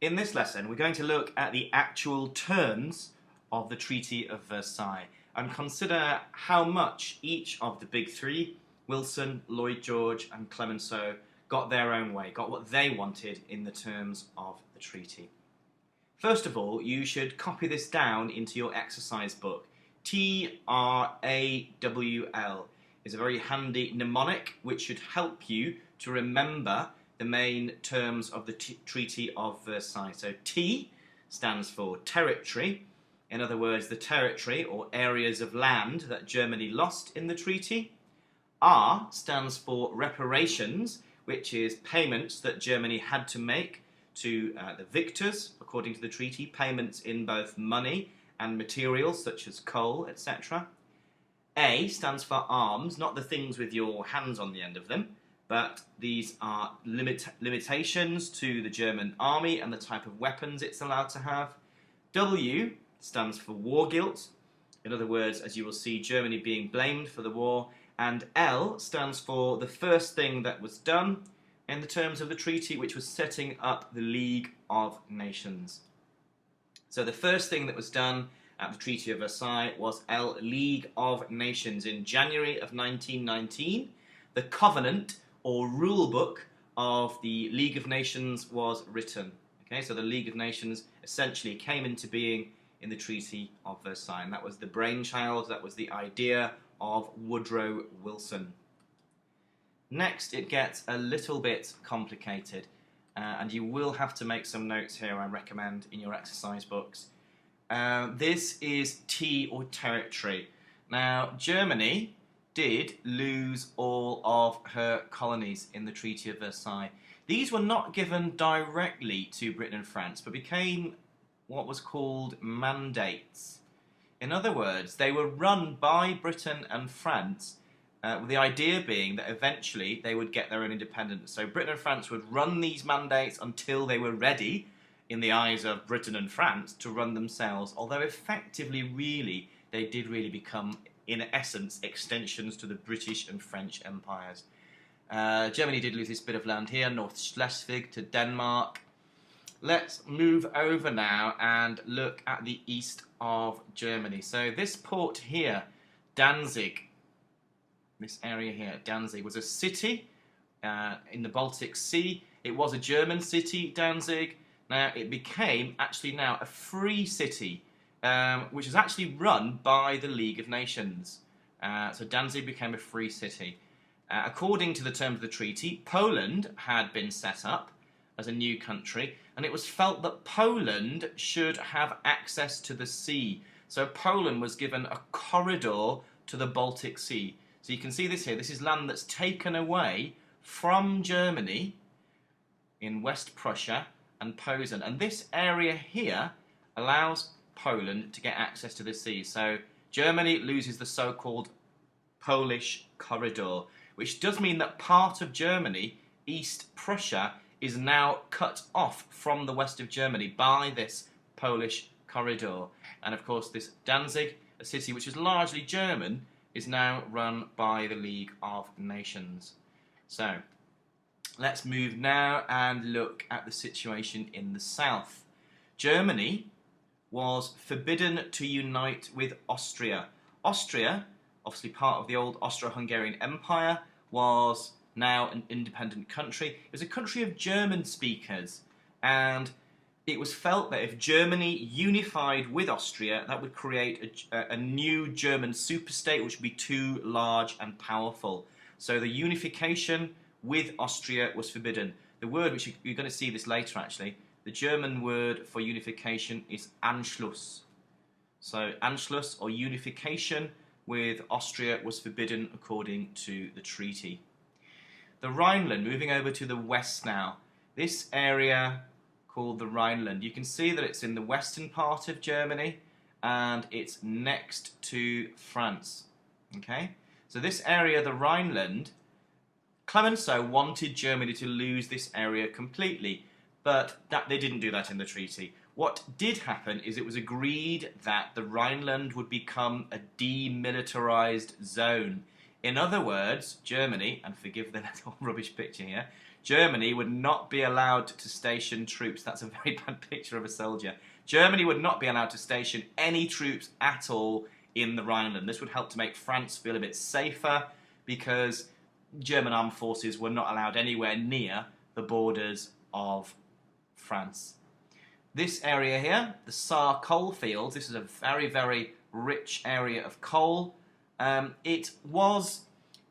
In this lesson, we're going to look at the actual terms of the Treaty of Versailles and consider how much each of the big three, Wilson, Lloyd George and Clemenceau, got their own way, got what they wanted in the terms of the treaty. First of all, you should copy this down into your exercise book. TRAWL is a very handy mnemonic which should help you to remember the main terms of the Treaty of Versailles. So T stands for territory, in other words the territory or areas of land that Germany lost in the treaty. R stands for reparations, which is payments that Germany had to make to the victors according to the treaty, payments in both money and materials such as coal, etc. A stands for arms, not the things with your hands on the end of them, but these are limitations to the German army and the type of weapons it's allowed to have. W stands for war guilt, in other words, as you will see, Germany being blamed for the war. And L stands for the first thing that was done in the terms of the treaty, which was setting up the League of Nations. So the first thing that was done at the Treaty of Versailles was L, League of Nations. In January of 1919, the covenant or rule book of the League of Nations was written. Okay, so the League of Nations essentially came into being in the Treaty of Versailles, and that was the brainchild, that was the idea of Woodrow Wilson. Next, it gets a little bit complicated, and you will have to make some notes here, I recommend, in your exercise books. This is T, or territory. Now, Germany did lose all of her colonies in the Treaty of Versailles. These were not given directly to Britain and France, but became what was called mandates. In other words, they were run by Britain and France, with the idea being that eventually they would get their own independence. So Britain and France would run these mandates until they were ready, in the eyes of Britain and France, to run themselves, although effectively, really, they did really become, in essence, extensions to the British and French empires. Germany did lose this bit of land here, North Schleswig to Denmark. Let's move over now and look at the east of Germany. So this port here, Danzig, this area here, Danzig, was a city in the Baltic Sea. It was a German city, Danzig. Now it became actually now a free city, which is actually run by the League of Nations. So Danzig became a free city. According to the terms of the treaty, Poland had been set up as a new country, and it was felt that Poland should have access to the sea. So Poland was given a corridor to the Baltic Sea. So you can see this here. This is land that's taken away from Germany in West Prussia and Posen. And this area here allows Poland to get access to the sea. So Germany loses the so-called Polish corridor, which does mean that part of Germany, East Prussia, is now cut off from the west of Germany by this Polish corridor. And of course this Danzig, a city which is largely German, is now run by the League of Nations. So let's move now and look at the situation in the south. Germany was forbidden to unite with Austria. Austria, obviously part of the old Austro-Hungarian Empire, was now an independent country. It was a country of German speakers, and it was felt that if Germany unified with Austria, that would create a new German superstate which would be too large and powerful. So the unification with Austria was forbidden. The word, which you're going to see this later actually, the German word for unification is Anschluss. So Anschluss, or unification with Austria, was forbidden according to the treaty. The Rhineland, moving over to the west now. This area called the Rhineland, you can see that it's in the western part of Germany and it's next to France. Okay, so this area, the Rhineland, Clemenceau wanted Germany to lose this area completely, but they didn't do that in the treaty. What did happen is it was agreed that the Rhineland would become a demilitarized zone. In other words, Germany, and forgive the little rubbish picture here, Germany would not be allowed to station troops. That's a very bad picture of a soldier. Germany would not be allowed to station any troops at all in the Rhineland. This would help to make France feel a bit safer because German armed forces were not allowed anywhere near the borders of France. This area here, the Saar coal fields, this is a very, very rich area of coal. It was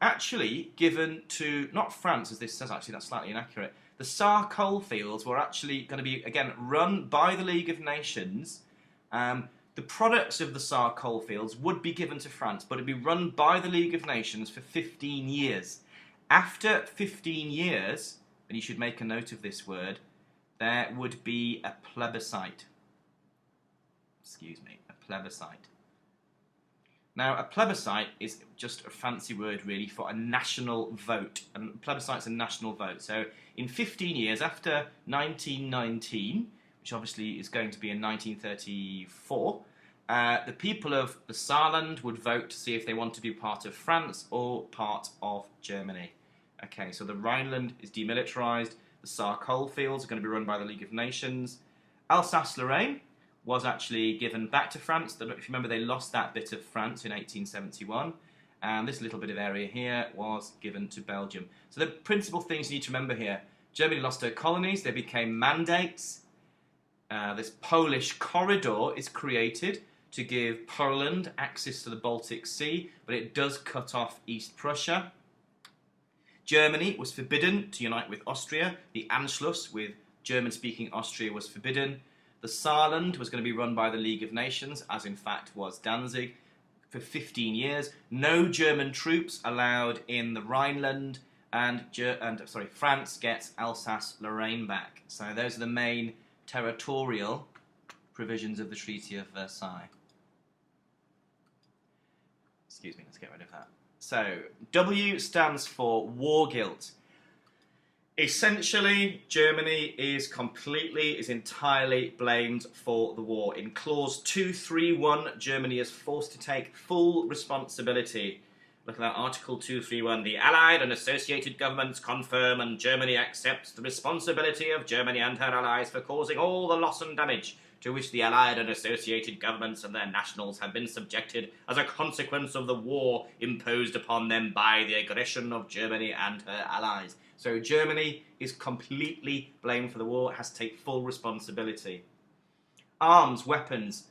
actually given to, not France as this says, actually that's slightly inaccurate. The Saar coal fields were actually going to be, again, run by the League of Nations. The products of the Saar coal fields would be given to France, but it would be run by the League of Nations for 15 years. After 15 years, and you should make a note of this word, there would be a plebiscite. Excuse me, a plebiscite. Now, a plebiscite is just a fancy word, really, for a national vote. And a plebiscite's a national vote. So, in 15 years, after 1919, which obviously is going to be in 1934, the people of the Saarland would vote to see if they want to be part of France or part of Germany. Okay, so the Rhineland is demilitarised. The Saar coalfields are going to be run by the League of Nations. Alsace-Lorraine was actually given back to France. If you remember, they lost that bit of France in 1871. And this little bit of area here was given to Belgium. So the principal things you need to remember here. Germany lost her colonies. They became mandates. This Polish corridor is created to give Poland access to the Baltic Sea, but it does cut off East Prussia. Germany was forbidden to unite with Austria. The Anschluss with German-speaking Austria was forbidden. The Saarland was going to be run by the League of Nations, as in fact was Danzig, for 15 years. No German troops allowed in the Rhineland, and France gets Alsace-Lorraine back. So those are the main territorial provisions of the Treaty of Versailles. Excuse me, let's get rid of that. So, W stands for war guilt. Essentially, Germany is entirely blamed for the war. In Clause 231, Germany is forced to take full responsibility. Look at that, Article 231. The Allied and associated governments confirm and Germany accepts the responsibility of Germany and her allies for causing all the loss and damage to which the Allied and associated governments and their nationals have been subjected as a consequence of the war imposed upon them by the aggression of Germany and her allies. So Germany is completely blamed for the war. It has to take full responsibility. Arms, weapons.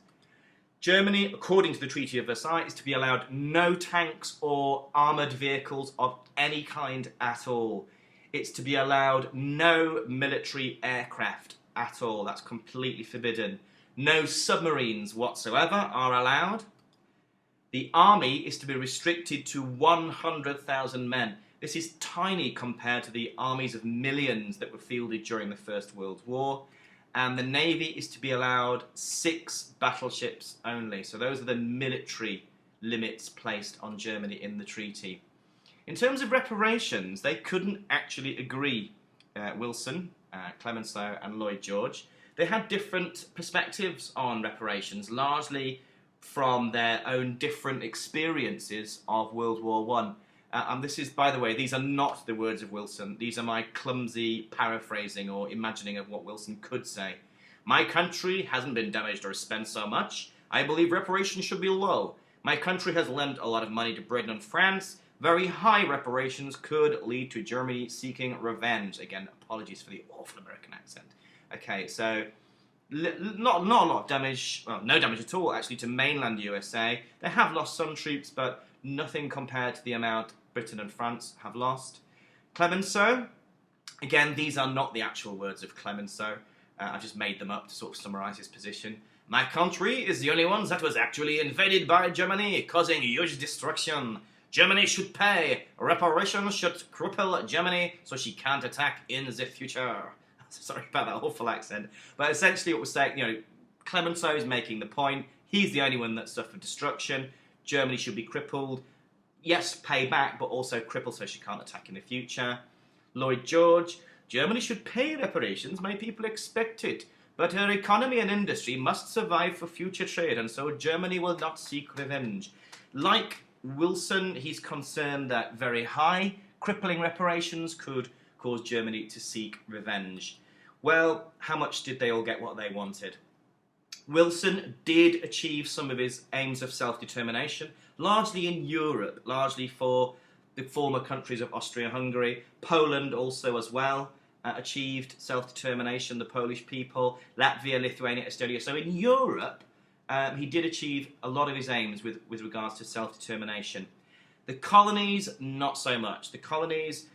Germany, according to the Treaty of Versailles, is to be allowed no tanks or armoured vehicles of any kind at all. It's to be allowed no military aircraft at all. That's completely forbidden. No submarines whatsoever are allowed. The army is to be restricted to 100,000 men. This is tiny compared to the armies of millions that were fielded during the First World War. And the navy is to be allowed 6 battleships only. So those are the military limits placed on Germany in the treaty. In terms of reparations, they couldn't actually agree. Wilson, Clemenceau and Lloyd George, they had different perspectives on reparations, largely from their own different experiences of World War I. And this is, by the way, these are not the words of Wilson. These are my clumsy paraphrasing or imagining of what Wilson could say. My country hasn't been damaged or spent so much. I believe reparations should be low. My country has lent a lot of money to Britain and France. Very high reparations could lead to Germany seeking revenge. Again, apologies for the awful American accent. Okay, so not a lot of damage, well, no damage at all, actually, to mainland USA. They have lost some troops, but nothing compared to the amount Britain and France have lost. Clemenceau, again, these are not the actual words of Clemenceau. I've just made them up to sort of summarise his position. My country is the only one that was actually invaded by Germany, causing huge destruction. Germany should pay. Reparations should cripple Germany so she can't attack in the future. Sorry about that awful accent. But essentially what we're saying, Clemenceau is making the point. He's the only one that suffered destruction. Germany should be crippled. Yes, pay back, but also crippled so she can't attack in the future. Lloyd George, Germany should pay reparations, my people expect it. But her economy and industry must survive for future trade, and so Germany will not seek revenge. Like Wilson, he's concerned that very high crippling reparations could caused Germany to seek revenge. Well, how much did they all get what they wanted? Wilson did achieve some of his aims of self-determination, largely in Europe, largely for the former countries of Austria-Hungary. Poland also as well achieved self-determination, the Polish people, Latvia, Lithuania, Estonia. So in Europe, he did achieve a lot of his aims with regards to self-determination. The colonies, not so much. The colonies,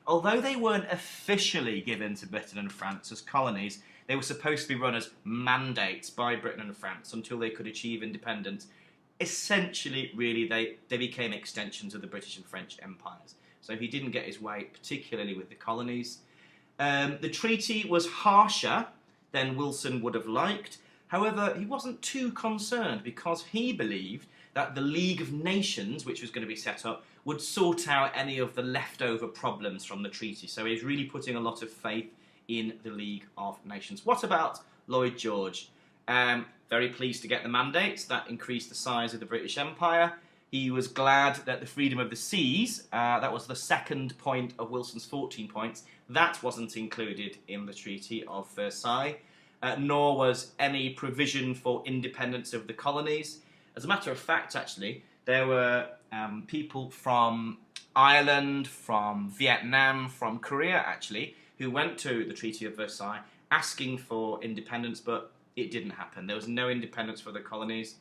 although they weren't officially given to Britain and France as colonies, they were supposed to be run as mandates by Britain and France until they could achieve independence. Essentially, really, they became extensions of the British and French empires. So he didn't get his way, particularly with the colonies. The treaty was harsher than Wilson would have liked. However, he wasn't too concerned because he believed that the League of Nations, which was going to be set up, would sort out any of the leftover problems from the treaty. So he was really putting a lot of faith in the League of Nations. What about Lloyd George? Very pleased to get the mandates. That increased the size of the British Empire. He was glad that the freedom of the seas, that was the second point of Wilson's 14 points, that wasn't included in the Treaty of Versailles, nor was any provision for independence of the colonies. As a matter of fact, actually, there were people from Ireland, from Vietnam, from Korea, actually, who went to the Treaty of Versailles asking for independence, but it didn't happen. There was no independence for the colonies.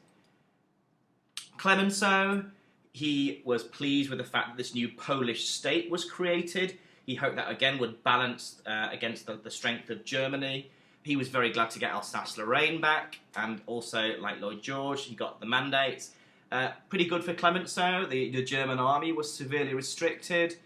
Clemenceau, he was pleased with the fact that this new Polish state was created. He hoped that again would balance against the strength of Germany. He was very glad to get Alsace-Lorraine back, and also, like Lloyd George, he got the mandates. Pretty good for Clemenceau. The German army was severely restricted.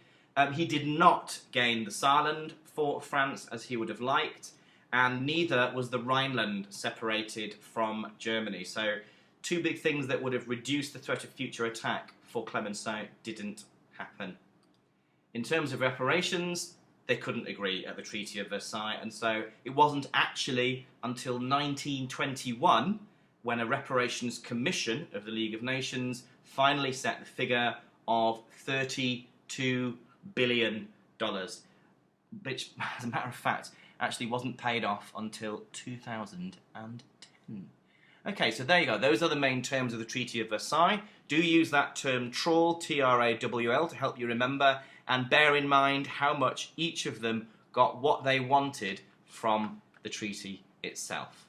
He did not gain the Saarland for France as he would have liked, and neither was the Rhineland separated from Germany. So two big things that would have reduced the threat of future attack for Clemenceau didn't happen. In terms of reparations, they couldn't agree at the Treaty of Versailles, and so it wasn't actually until 1921 when a reparations commission of the League of Nations finally set the figure of $32 billion, which, as a matter of fact, actually wasn't paid off until 2010. Okay, so there you go. Those are the main terms of the Treaty of Versailles. Do use that term trawl, T-R-A-W-L, to help you remember, and bear in mind how much each of them got what they wanted from the treaty itself.